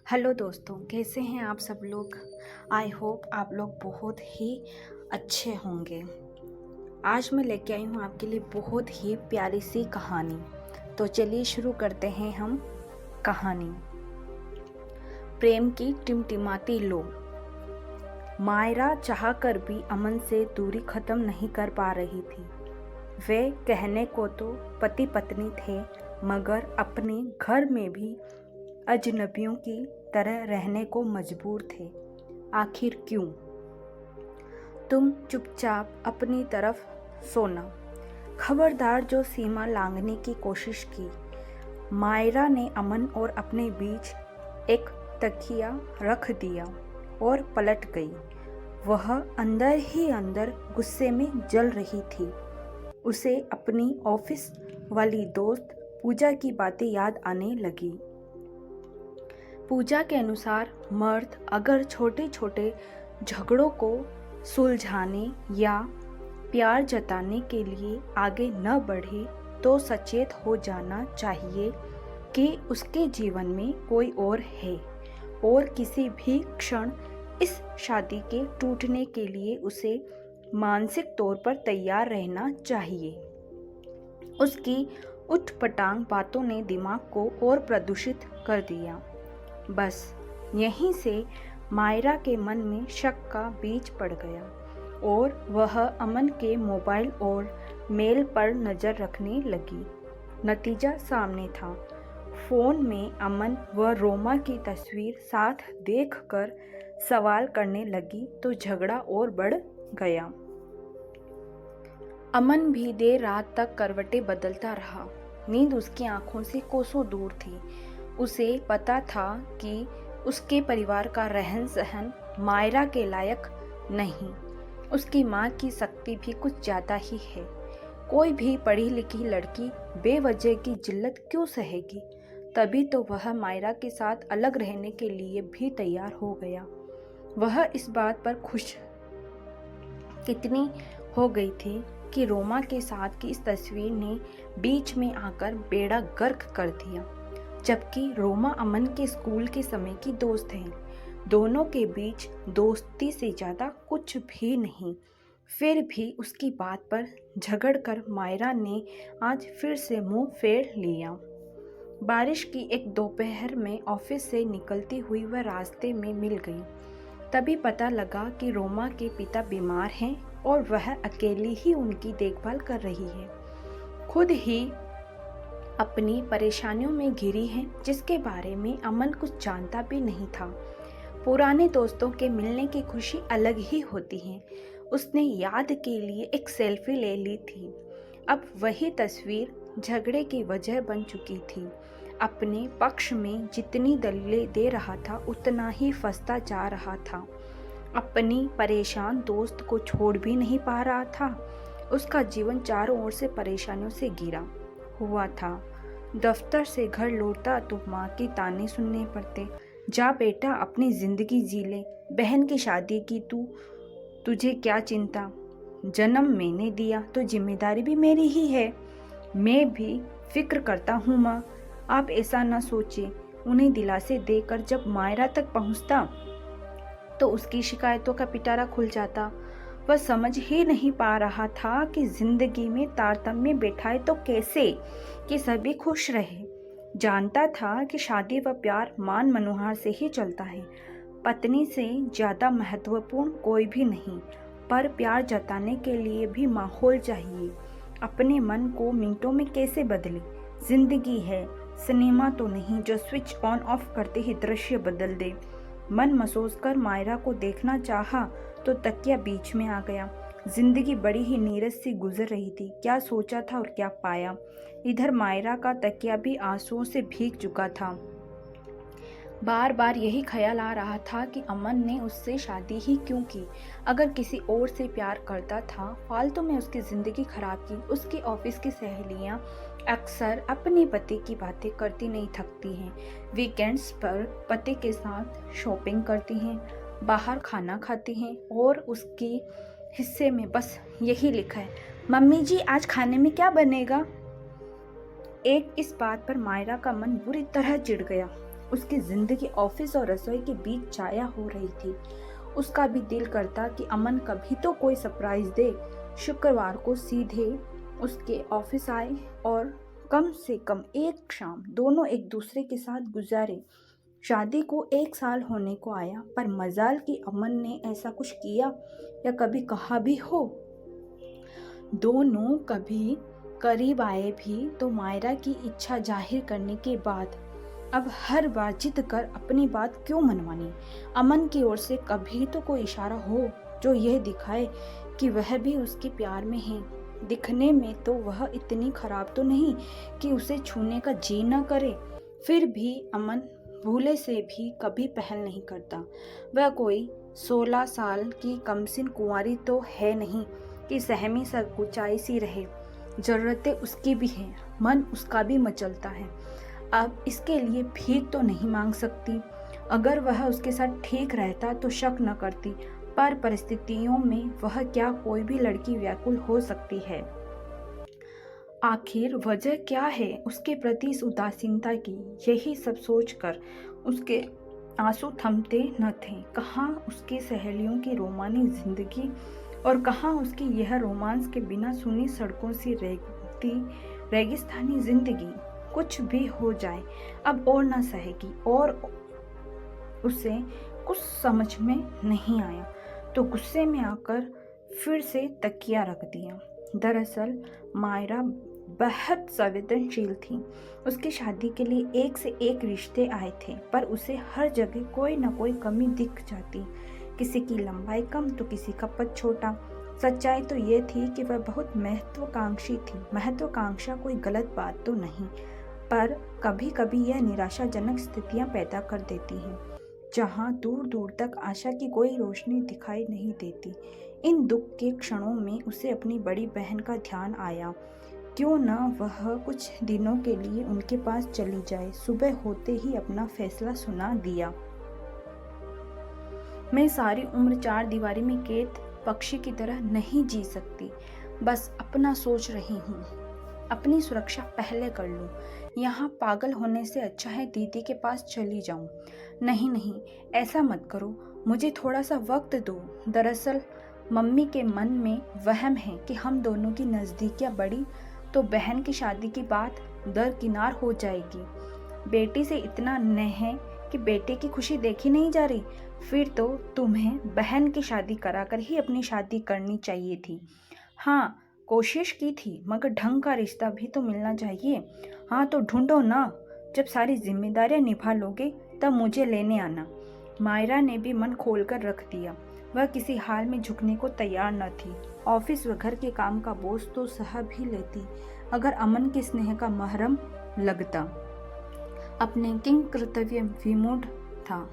Hello दोस्तों, कैसे हैं आप सब लोग। आई होप आप लोग बहुत ही अच्छे होंगे। आज मैं लेके आई हूँ आपके लिए बहुत ही प्यारी सी कहानी। तो चलिए शुरू करते हैं हम कहानी। प्रेम की टिमटिमाती लो। मायरा चाहकर भी अमन से दूरी खत्म नहीं कर पा रही थी। वे कहने को तो पति पत्नी थे, मगर अपने घर में भी अजनबियों की तरह रहने को मजबूर थे। आखिर क्यों? तुम चुपचाप अपनी तरफ सोना। खबरदार जो सीमा लांघने की कोशिश की। मायरा ने अमन और अपने बीच एक तकिया रख दिया और पलट गई। वह अंदर ही अंदर गुस्से में जल रही थी। उसे अपनी ऑफिस वाली दोस्त पूजा की बातें याद आने लगी। पूजा के अनुसार मर्द अगर छोटे छोटे झगड़ों को सुलझाने या प्यार जताने के लिए आगे न बढ़े तो सचेत हो जाना चाहिए कि उसके जीवन में कोई और है और किसी भी क्षण इस शादी के टूटने के लिए उसे मानसिक तौर पर तैयार रहना चाहिए। उसकी उठपटांग बातों ने दिमाग को और प्रदूषित कर दिया। बस यहीं से मायरा के मन में शक का बीज पड़ गया और वह अमन के मोबाइल और मेल पर नज़र रखने लगी। नतीजा सामने था। फ़ोन में अमन व रोमा की तस्वीर साथ देखकर सवाल करने लगी तो झगड़ा और बढ़ गया। अमन भी देर रात तक करवटें बदलता रहा। नींद उसकी आंखों से कोसों दूर थी। उसे पता था कि उसके परिवार का रहन सहन मायरा के लायक नहीं। उसकी माँ की शक्ति भी कुछ ज़्यादा ही है। कोई भी पढ़ी लिखी लड़की बेवजह की जिल्लत क्यों सहेगी। तभी तो वह मायरा के साथ अलग रहने के लिए भी तैयार हो गया। वह इस बात पर खुश कितनी हो गई थी कि रोमा के साथ की इस तस्वीर ने बीच में आकर बेड़ा गर्क कर दिया। जबकि रोमा अमन के स्कूल के समय की दोस्त है। दोनों के बीच दोस्ती से ज़्यादा कुछ भी नहीं। फिर भी उसकी बात पर झगड़कर मायरा ने आज फिर से मुंह फेर लिया। बारिश की एक दोपहर में ऑफिस से निकलती हुई वह रास्ते में मिल गई। तभी पता लगा कि रोमा के पिता बीमार हैं और वह अकेली ही उनकी देखभाल कर रही है। खुद ही अपनी परेशानियों में घिरी है, जिसके बारे में अमन कुछ जानता भी नहीं था। पुराने दोस्तों के मिलने की खुशी अलग ही होती है। उसने याद के लिए एक सेल्फी ले ली थी। अब वही तस्वीर झगड़े की वजह बन चुकी थी। अपने पक्ष में जितनी दलीलें दे रहा था उतना ही फंसता जा रहा था। अपनी परेशान दोस्त को छोड़ भी नहीं पा रहा था। उसका जीवन चारों ओर से परेशानियों से घिरा हुआ था। दफ्तर से घर लौटता तो माँ के ताने सुनने पड़ते। जा बेटा अपनी जिंदगी जी ले, बहन की शादी की तुझे क्या चिंता, जन्म मैंने दिया तो जिम्मेदारी भी मेरी ही है। मैं भी फिक्र करता हूँ माँ, आप ऐसा ना सोचे। उन्हें दिलासे देकर जब मायरा तक पहुँचता तो उसकी शिकायतों का पिटारा खुल जाता। वह समझ ही नहीं पा रहा था कि जिंदगी में तारतम्य बैठाए तो कैसे कि सभी खुश रहे। जानता था कि शादी व प्यार मान मनोहार से ही चलता है। पत्नी से ज़्यादा महत्वपूर्ण कोई भी नहीं, पर प्यार जताने के लिए भी माहौल चाहिए। अपने मन को मिनटों में कैसे बदले। जिंदगी है, सिनेमा तो नहीं जो स्विच ऑन ऑफ करते ही दृश्य बदल दे। मन मसोस कर मायरा को देखना चाहा तो तकिया बीच में आ गया। जिंदगी बड़ी ही नीरस सी गुजर रही थी। क्या सोचा था और क्या पाया। इधर मायरा का तकिया भी आंसुओं से भीग चुका था। बार बार यही ख्याल आ रहा था कि अमन ने उससे शादी ही क्यों की। अगर किसी और से प्यार करता था, फालतू में उसकी ज़िंदगी खराब की। उसकी ऑफिस की सहेलियां अक्सर अपने पति की बातें करती नहीं थकती हैं। वीकेंड्स पर पति के साथ शॉपिंग करती हैं, बाहर खाना खाती हैं और उसके हिस्से में बस यही लिखा है, मम्मी जी आज खाने में क्या बनेगा। एक इस बात पर मायरा का मन बुरी तरह चिढ़ गया। उसकी जिंदगी ऑफिस और रसोई के बीच छाया हो रही थी। उसका भी दिल करता कि अमन कभी तो कोई सरप्राइज दे। शुक्रवार को सीधे उसके ऑफिस आए और कम से कम एक शाम दोनों एक दूसरे के साथ गुजारे। शादी को 1 साल होने को आया, पर मजाल कि अमन ने ऐसा कुछ किया या कभी कहा भी हो। दोनों कभी करीब आए भी तो मायरा की इच्छा जाहिर करने के बाद। अब हर बार जिद कर अपनी बात क्यों मनवानी। अमन की ओर से कभी तो कोई इशारा हो जो यह दिखाए कि वह भी उसके प्यार में है। दिखने में तो वह इतनी खराब तो नहीं कि उसे छूने का जी न करे, फिर भी अमन भूले से भी कभी पहल नहीं करता। वह कोई 16 साल की कमसिन कुंवारी तो है नहीं कि सहमी संकुचाई सी रहे। जरूरतें उसकी भी हैं, मन उसका भी मचलता है। अब इसके लिए भीख तो नहीं मांग सकती। अगर वह उसके साथ ठीक रहता तो शक न करती, पर परिस्थितियों में वह क्या कोई भी लड़की व्याकुल हो सकती है। आखिर वजह क्या है उसके प्रति इस उदासीनता की। यही सब सोचकर उसके आंसू थमते न थे। कहाँ उसकी सहेलियों की रोमानी जिंदगी और कहाँ उसकी यह रोमांस के बिना सुनी सड़कों सी रेगिस्तानी जिंदगी। कुछ भी हो जाए अब और न सहेगी। और उसे कुछ समझ में नहीं आया तो गुस्से में आकर फिर से तकिया रख दिया। दरअसल मायरा बेहद संवेदनशील थी। उसकी शादी के लिए एक से एक रिश्ते आए थे, पर उसे हर जगह कोई न कोई कमी दिख जाती। किसी की लंबाई कम तो किसी का पद छोटा। सच्चाई तो ये थी कि वह बहुत महत्वाकांक्षी थी। महत्वाकांक्षा कोई गलत बात तो नहीं, पर कभी कभी यह निराशाजनक स्थितियां पैदा कर देती हैं, जहां दूर दूर तक आशा की कोई रोशनी दिखाई नहीं देती। इन दुख के क्षणों में उसे अपनी बड़ी बहन का ध्यान आया। क्यों न वह कुछ दिनों के लिए उनके पास चली जाए। सुबह होते ही अपना फैसला सुना दिया। मैं सारी उम्र 4 दीवारी में कैद पक्षी की तरह नहीं जी सकती। बस अपना सोच रही हूँ। अपनी सुरक्षा पहले कर लूँ। यहाँ पागल होने से अच्छा है दीदी के पास चली जाऊँ। नहीं नहीं, ऐसा मत करो, मुझे थोड़ा सा वक्त दो। दरअसल मम्मी के मन में वहम है कि हम दोनों की नज़दीकियाँ बढ़ी तो बहन की शादी की बात दरकिनार हो जाएगी। बेटी से इतना नेह है कि बेटे की खुशी देखी नहीं जा रही, फिर तो तुम्हें बहन की शादी कराकर ही अपनी शादी करनी चाहिए थी। हाँ, कोशिश की थी, मगर ढंग का रिश्ता भी तो मिलना चाहिए। हाँ तो ढूंढो ना। जब सारी जिम्मेदारियां निभा लोगे तब मुझे लेने आना। मायरा ने भी मन खोलकर रख दिया। वह किसी हाल में झुकने को तैयार न थी। ऑफिस व घर के काम का बोझ तो सह भी लेती, अगर अमन के स्नेह का महरम लगता। अपने किंग कर्तव्य विमूढ़ था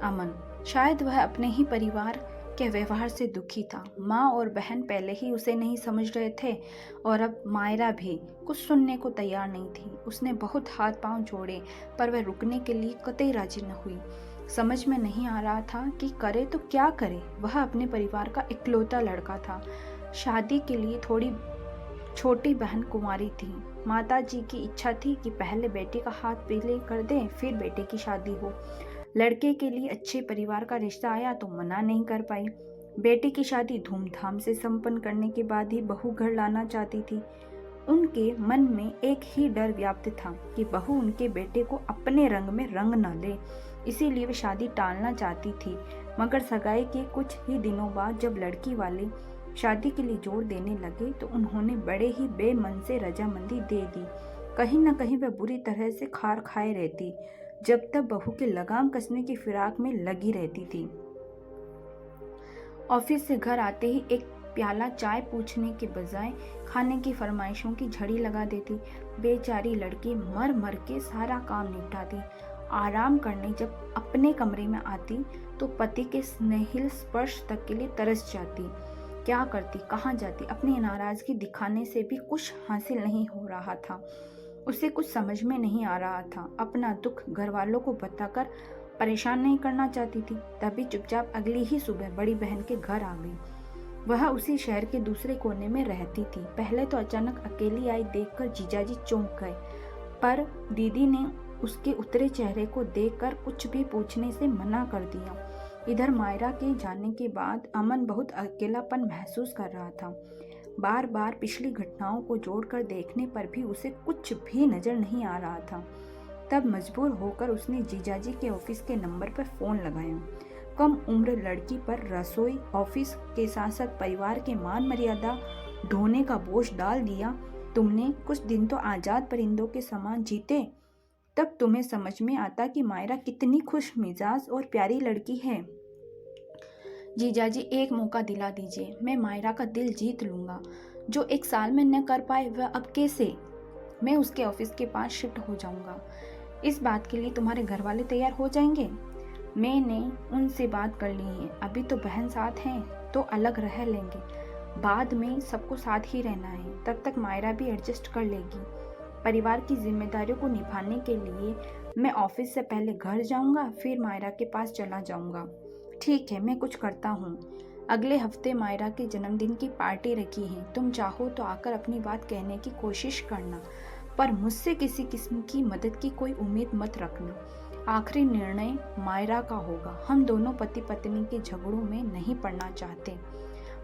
अमन। शायद वह अपने ही परिवार के व्यवहार से दुखी था। माँ और बहन पहले ही उसे नहीं समझ रहे थे और अब मायरा भी कुछ सुनने को तैयार नहीं थी। उसने बहुत हाथ पांव जोड़े, पर वह रुकने के लिए कतई राजी न हुई। समझ में नहीं आ रहा था कि करे तो क्या करे। वह अपने परिवार का इकलौता लड़का था। शादी के लिए थोड़ी छोटी बहन कुंवारी थी। माताजी की इच्छा थी कि पहले बेटे का हाथ पीले कर दें, फिर बेटे की शादी हो। लड़के के लिए अच्छे परिवार का रिश्ता आया तो मना नहीं कर पाई। बेटे की शादी धूमधाम से संपन्न करने के बाद ही बहू घर लाना चाहती थी। उनके मन में एक ही डर व्याप्त था कि बहू उनके बेटे को अपने रंग में रंग न ले, इसीलिए वे शादी टालना चाहती थी। मगर सगाई के कुछ ही दिनों बाद जब लड़की वाले शादी के लिए जोर देने लगे तो उन्होंने बड़े ही बेमन से रजामंदी दे दी। कहीं न कहीं वह बुरी तरह से खार खाए रहती, जब तक बहू के लगाम कसने की फिराक में लगी रहती थी। ऑफिस से घर आते ही एक प्याला चाय पूछने के बजाय खाने की फरमाइशों की झड़ी लगा देती। बेचारी लड़की मर मर के सारा काम निपटाती। आराम करने जब अपने कमरे में आती तो पति के स्नेहिल स्पर्श तक के लिए तरस जाती। क्या करती, कहाँ जाती, अपनी नाराजगी दिखाने से भी कुछ हासिल नहीं हो रहा था। उसे कुछ समझ में नहीं आ रहा था। अपना दुख घर वालों को बताकर परेशान नहीं करना चाहती थी, तभी चुपचाप अगली ही सुबह बड़ी बहन के घर आ गई। वह उसी शहर के दूसरे कोने में रहती थी। पहले तो अचानक अकेली आई देखकर जीजाजी चौंक गए, पर दीदी ने उसके उतरे चेहरे को देखकर कुछ भी पूछने से मना कर दिया। इधर मायरा के जाने के बाद अमन बहुत अकेलापन महसूस कर रहा था। बार बार पिछली घटनाओं को जोड़कर देखने पर भी उसे कुछ भी नजर नहीं आ रहा था। तब मजबूर होकर उसने जीजाजी के ऑफिस के नंबर पर फ़ोन लगाया। कम उम्र लड़की पर रसोई, ऑफिस के साथ साथ परिवार के मान मर्यादा ढोने का बोझ डाल दिया। तुमने कुछ दिन तो आज़ाद परिंदों के समान जीते, तब तुम्हें समझ में आता कि मायरा कितनी खुश मिजाज और प्यारी लड़की है। जीजाजी एक मौका दिला दीजिए, मैं मायरा का दिल जीत लूँगा। जो 1 साल में न कर पाए वह अब कैसे? मैं उसके ऑफिस के पास शिफ्ट हो जाऊँगा। इस बात के लिए तुम्हारे घर वाले तैयार हो जाएंगे? मैंने उनसे बात कर ली है। अभी तो बहन साथ हैं तो अलग रह लेंगे, बाद में सबको साथ ही रहना है। तब तक मायरा भी एडजस्ट कर लेगी। परिवार की जिम्मेदारियों को निभाने के लिए मैं ऑफिस से पहले घर जाऊंगा, फिर मायरा के पास चला जाऊंगा। ठीक है, मैं कुछ करता हूँ। अगले हफ्ते मायरा के जन्मदिन की पार्टी रखी है। तुम चाहो तो आकर अपनी बात कहने की कोशिश करना, पर मुझसे किसी किस्म की मदद की कोई उम्मीद मत रखना। आखिरी निर्णय मायरा का होगा। हम दोनों पति पत्नी के झगड़ों में नहीं पड़ना चाहते।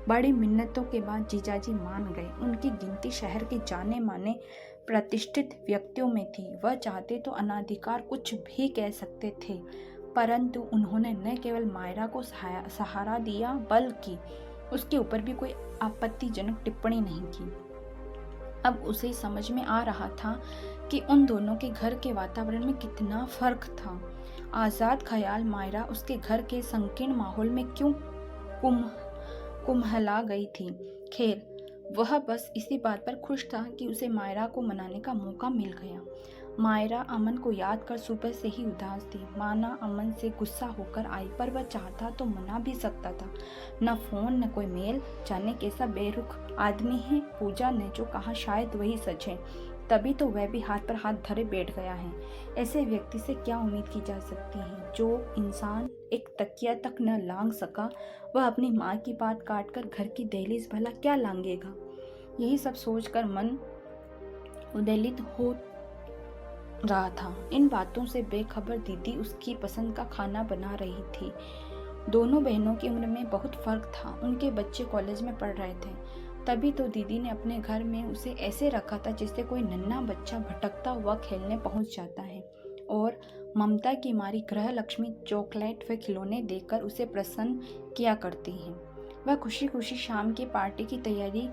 बड़ी मिन्नतों के बाद जीजाजी मान गए। उनकी गिनती शहर के जाने माने प्रतिष्ठित व्यक्तियों में थी। वह चाहते तो अनाधिकार कुछ भी कह सकते थे, परंतु उन्होंने न केवल मायरा को सहारा दिया बल्कि उसके ऊपर भी कोई आपत्तिजनक टिप्पणी नहीं की। अब उसे समझ में आ रहा था कि उन दोनों के घर के वातावरण में कितना फर्क था। आज़ाद ख्याल मायरा उसके घर के संकीर्ण माहौल में क्यों कुम्हला गई थी। खैर, वह बस इसी बात पर खुश था कि उसे मायरा को मनाने का मौका मिल गया। मायरा अमन को याद कर सुबह से ही उदास थी। माना अमन से गुस्सा होकर आई, पर वह चाहता तो मना भी सकता था। न फोन न कोई मेल, जाने कैसा बेरुख आदमी है। पूजा ने जो कहा शायद वही सच है, तभी तो वह भी हाथ पर हाथ धरे बैठ गया है। ऐसे व्यक्ति से क्या उम्मीद की जा सकती है? जो इंसान एक तकिया तक न लांग सका, वह अपनी माँ की बात काट कर घर की दहलीज भला क्या लांगेगा? यही सब सोचकर मन उद्वेलित हो रहा था। इन बातों से बेखबर दीदी उसकी पसंद का खाना बना रही थी। दोनों बहनों की उम्र में बहुत फर्क था। उनके बच्चे कॉलेज में पढ़ रहे थे। तभी तो दीदी ने अपने घर में उसे ऐसे रखा था जिससे कोई नन्हा बच्चा भटकता हुआ खेलने पहुंच जाता है, और ममता की मारी गृह लक्ष्मी चॉकलेट व खिलौने देकर उसे प्रसन्न किया करती है। वह खुशी खुशी शाम की पार्टी की तैयारी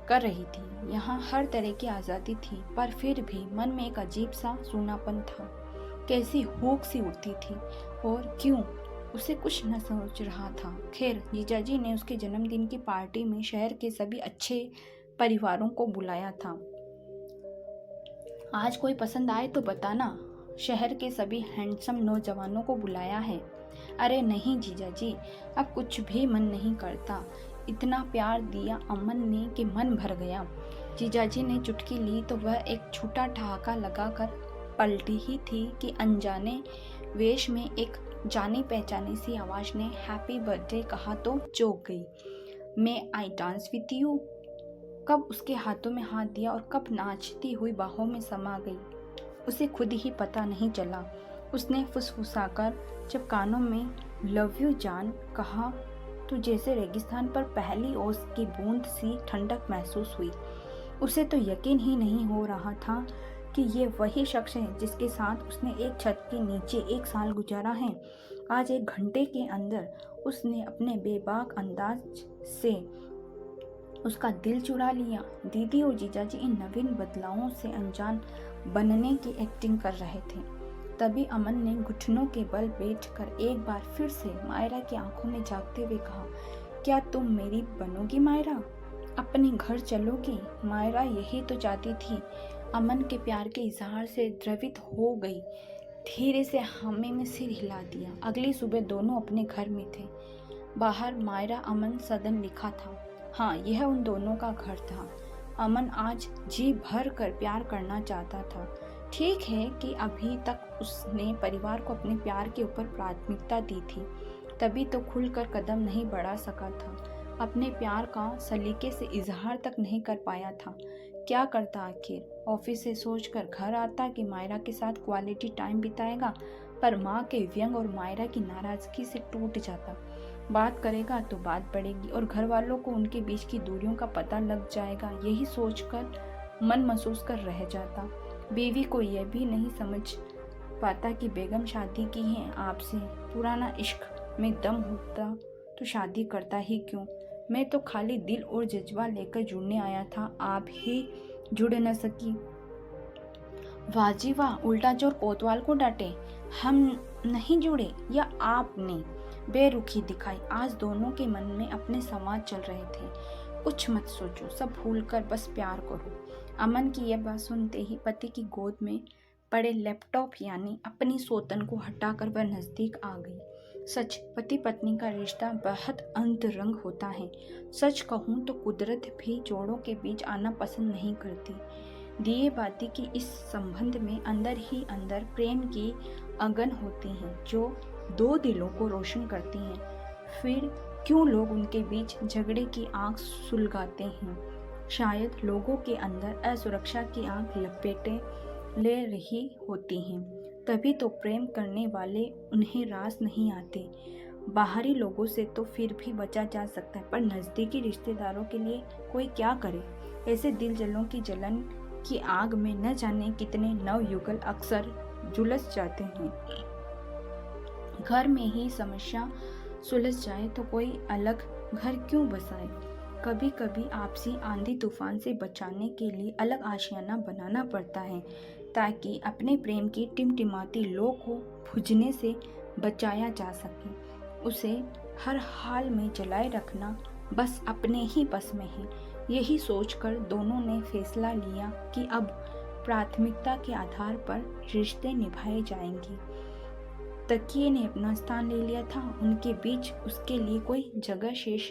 कर रही थी। यहाँ हर तरह की आज़ादी थी, पर फिर भी मन में एक अजीब सा सूनापन था। कैसी हुक सी उठती थी, और क्यों, उसे कुछ न सोच रहा था। खैर, जीजाजी ने उसके जन्मदिन की पार्टी में शहर के सभी अच्छे परिवारों को बुलाया था। आज कोई पसंद आए तो बताना। शहर के सभी हैंडसम नौजवानों को बुलाया है। अरे नहीं जीजाजी, अब कुछ भी मन नहीं करता। इतना प्यार दिया अमन ने कि मन भर गया। जीजाजी ने चुटकी ली तो वह एक छोटा ठहाका लगाकर पलटी ही थी कि अनजाने वेश में एक जानी पहचानी सी आवाज ने हैप्पी बर्थडे कहा तो चौंक गई। मैं आई डांस विथ यू। कब उसके हाथों में हाथ दिया और कब नाचती हुई बाहों में समा गई, उसे खुद ही पता नहीं चला। उसने फुसफुसाकर जब कानों में लव यू जान कहा तो जैसे रेगिस्तान पर पहली ओस की बूंद सी ठंडक महसूस हुई। उसे तो यकीन ही नहीं हो रहा था कि ये वही शख्स है जिसके साथ उसने एक छत के नीचे 1 साल गुजारा है। आज 1 घंटे के अंदर उसने अपने बेबाक अंदाज से उसका दिल चुरा लिया। दीदी और जीजाजी इन नवीन बदलावों से अनजान बनने की एक्टिंग कर रहे थे। तभी अमन ने घुटनों के बल बैठकर एक बार फिर से मायरा की आंखों में झांकते हुए कहा, क्या तुम मेरी बनोगी मायरा? अपने घर चलोगी? मायरा यही तो चाहती थी। अमन के प्यार के इजहार से द्रवित हो गई। धीरे से हामी में सिर हिला दिया। अगली सुबह दोनों अपने घर में थे। बाहर मायरा अमन सदन लिखा था। हाँ, यह उन दोनों का घर था। अमन आज जी भर कर प्यार करना चाहता था। ठीक है कि अभी तक उसने परिवार को अपने प्यार के ऊपर प्राथमिकता दी थी, तभी तो खुलकर कदम नहीं बढ़ा सका था। अपने प्यार का सलीके से इजहार तक नहीं कर पाया था। क्या करता आखिर। ऑफिस से सोचकर घर आता कि मायरा के साथ क्वालिटी टाइम बिताएगा, पर माँ के व्यंग और मायरा की नाराजगी से टूट जाता। बात करेगा तो बात बढ़ेगी और घर वालों को उनके बीच की दूरियों का पता लग जाएगा, यही सोचकर मन महसूस कर रह जाता। बीवी को यह भी नहीं समझ पाता कि बेगम शादी की है आपसे, पुराना इश्क में दम होता तो शादी करता ही क्यों। मैं तो खाली दिल और जज्बा लेकर जुड़ने आया था, आप ही जुड़ न सकी। वाह जी वाह, उल्टा चोर कोतवाल को डांटे। हम नहीं जुड़े या आपने बेरुखी दिखाई। आज दोनों के मन में अपने संवाद चल रहे थे। कुछ मत सोचो, सब भूलकर बस प्यार करो। अमन की यह बात सुनते ही पति की गोद में पड़े लैपटॉप यानी अपनी सोतन को हटाकर वह नजदीक आ गई। सच, पति पत्नी का रिश्ता बेहद अंतरंग होता है। सच कहूँ तो कुदरत भी जोड़ों के बीच आना पसंद नहीं करती। दिए बाती की इस संबंध में अंदर ही अंदर प्रेम की अगन होती हैं, जो दो दिलों को रोशन करती हैं। फिर क्यों लोग उनके बीच झगड़े की आग सुलगाते हैं। शायद लोगों के अंदर असुरक्षा की आग लपेटे ले रही होती हैं, तभी तो प्रेम करने वाले उन्हें रास नहीं आते। बाहरी लोगों से तो फिर भी बचा जा सकता है, पर नज़दीकी रिश्तेदारों के लिए कोई क्या करे। ऐसे दिल जलों की जलन की आग में न जाने कितने नवयुगल अक्सर झुलस जाते हैं। घर में ही समस्या सुलझ जाए तो कोई अलग घर क्यों बसाए। कभी कभी आपसी आंधी तूफान से बचाने के लिए अलग आशियाना बनाना पड़ता है, ताकि अपने प्रेम की टिमटिमाती लौ को बुझने से बचाया जा सके। उसे हर हाल में जलाए रखना बस अपने ही बस में है। यही सोचकर दोनों ने फैसला लिया कि अब प्राथमिकता के आधार पर रिश्ते निभाए जाएंगे। तकिए ने अपना स्थान ले लिया था, उनके बीच उसके लिए कोई जगह शेष